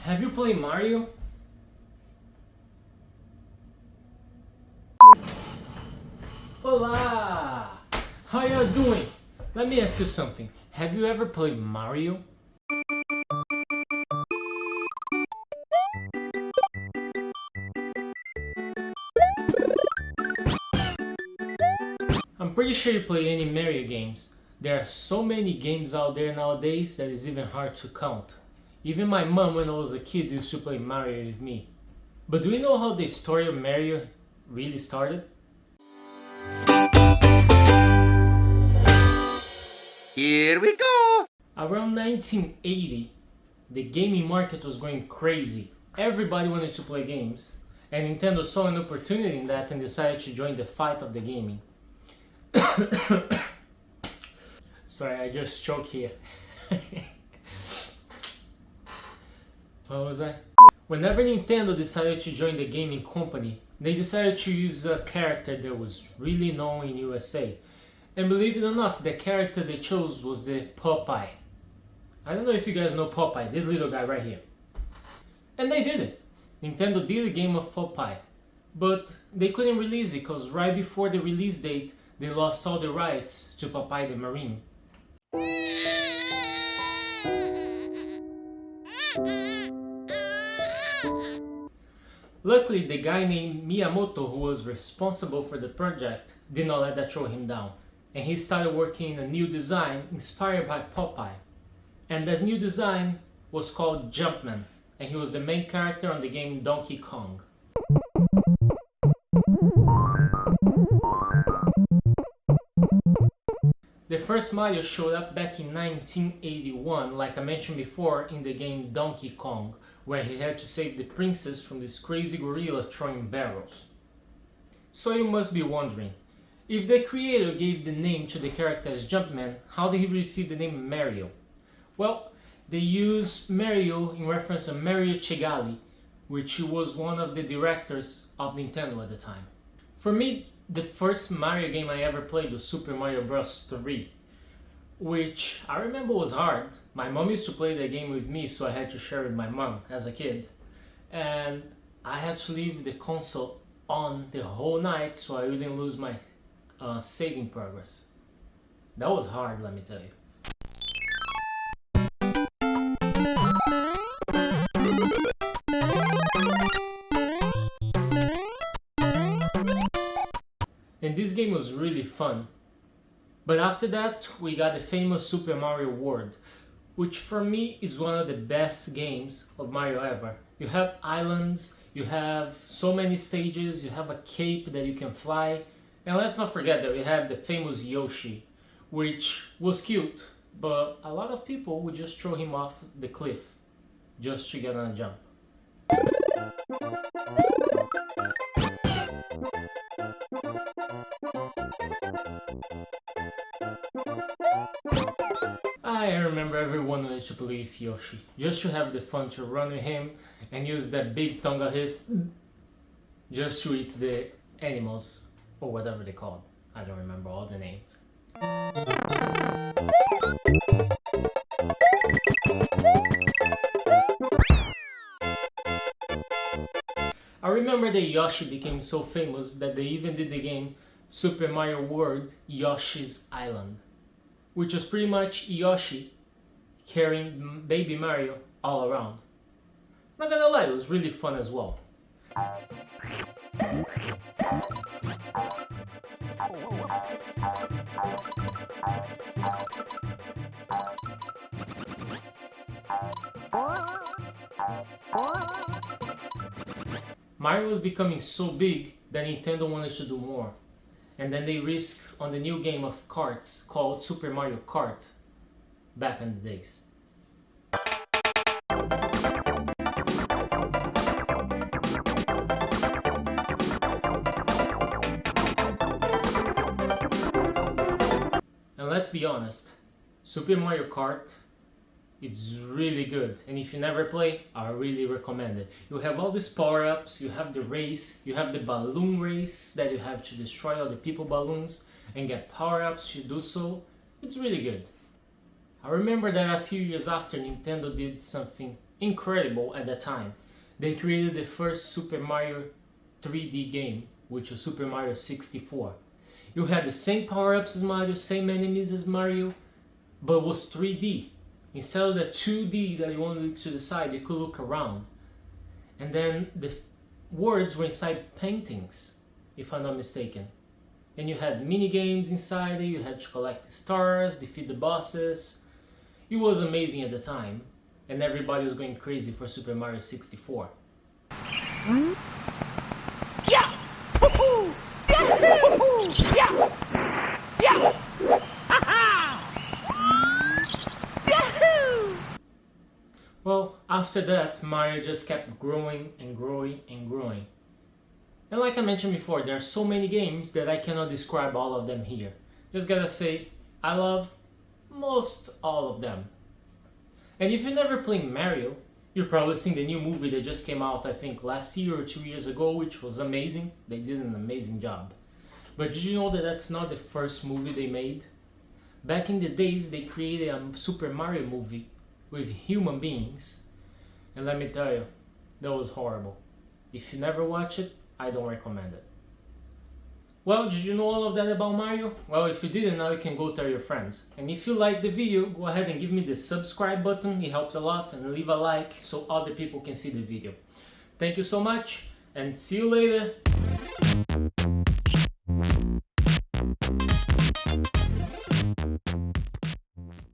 Have you played Mario? Olá! How you doing? Let me ask you something. Have you ever played Mario? I'm pretty sure you play any Mario games. There are so many games out there nowadays that it's even hard to count. Even my mom when I was a kid used to play Mario with me. But do you know how the story of Mario really started? Here we go! Around 1980, the gaming market was going crazy. Everybody wanted to play games, and Nintendo saw an opportunity in that and decided to join the fight of the gaming. Sorry, I just choked here. What was I? Whenever Nintendo decided to join the gaming company, they decided to use a character that was really known in USA. And believe it or not, the character they chose was the Popeye. I don't know if you guys know Popeye, this little guy right here. And they did it. Nintendo did a game of Popeye. But they couldn't release it because right before the release date, they lost all the rights to Popeye the Marine. Luckily, the guy named Miyamoto, who was responsible for the project, did not let that throw him down. And he started working in a new design inspired by Popeye. And this new design was called Jumpman, and he was the main character on the game Donkey Kong. The first Mario showed up back in 1981, like I mentioned before, in the game Donkey Kong, where he had to save the princess from this crazy gorilla throwing barrels. So you must be wondering, if the creator gave the name to the character as Jumpman, how did he receive the name Mario? Well, they used Mario in reference to Mario Chegali, which was one of the directors of Nintendo at the time. For me, the first Mario game I ever played was Super Mario Bros. 3, which I remember was hard. My mom used to play the game with me, so I had to share with my mom as a kid. And I had to leave the console on the whole night so I wouldn't lose my saving progress. That was hard, let me tell you. And this game was really fun. But after that, we got the famous Super Mario World, which for me is one of the best games of Mario ever. You have islands, you have so many stages, you have a cape that you can fly. And let's not forget that we had the famous Yoshi, which was cute, but a lot of people would just throw him off the cliff just to get on a jump. I remember everyone wanted to play with Yoshi, just to have the fun to run with him and use that big tongue of his just to eat the animals, or whatever they called. I don't remember all the names. I remember that Yoshi became so famous that they even did the game Super Mario World Yoshi's Island, which was pretty much Yoshi carrying baby Mario all around. Not gonna lie, it was really fun as well. Mario was becoming so big that Nintendo wanted to do more. And then they risked on the new game of karts called Super Mario Kart back in the days. And let's be honest, Super Mario Kart, it's really good, and if you never play, I really recommend it. You have all these power-ups, you have the race, you have the balloon race that you have to destroy all the people balloons, and get power-ups to do so, it's really good. I remember that a few years after, Nintendo did something incredible at the time. They created the first Super Mario 3D game, which was Super Mario 64. You had the same power-ups as Mario, same enemies as Mario, but it was 3D. Instead of the 2D that you only look to the side, you could look around. And then the words were inside paintings, if I'm not mistaken. And you had mini games inside it, you had to collect the stars, defeat the bosses. It was amazing at the time, and everybody was going crazy for Super Mario 64. Yeah! Woohoo! Yahoo! Yeah! Yeah! Ha-ha! Yahoo! Well, after that, Mario just kept growing and growing and growing. And like I mentioned before, there are so many games that I cannot describe all of them here. Just gotta say, I love most all of them. And if you never played Mario, you've probably seen the new movie that just came out, I think last year or 2 years ago, which was amazing. They did an amazing job. But did you know that that's not the first movie they made? Back in the days, they created a Super Mario movie with human beings. And let me tell you, that was horrible. If you never watch it, I don't recommend it. Well, did you know all of that about Mario? Well, if you didn't, now you can go tell your friends. And if you like the video, go ahead and give me the subscribe button, it helps a lot, and leave a like so other people can see the video. Thank you so much, and see you later!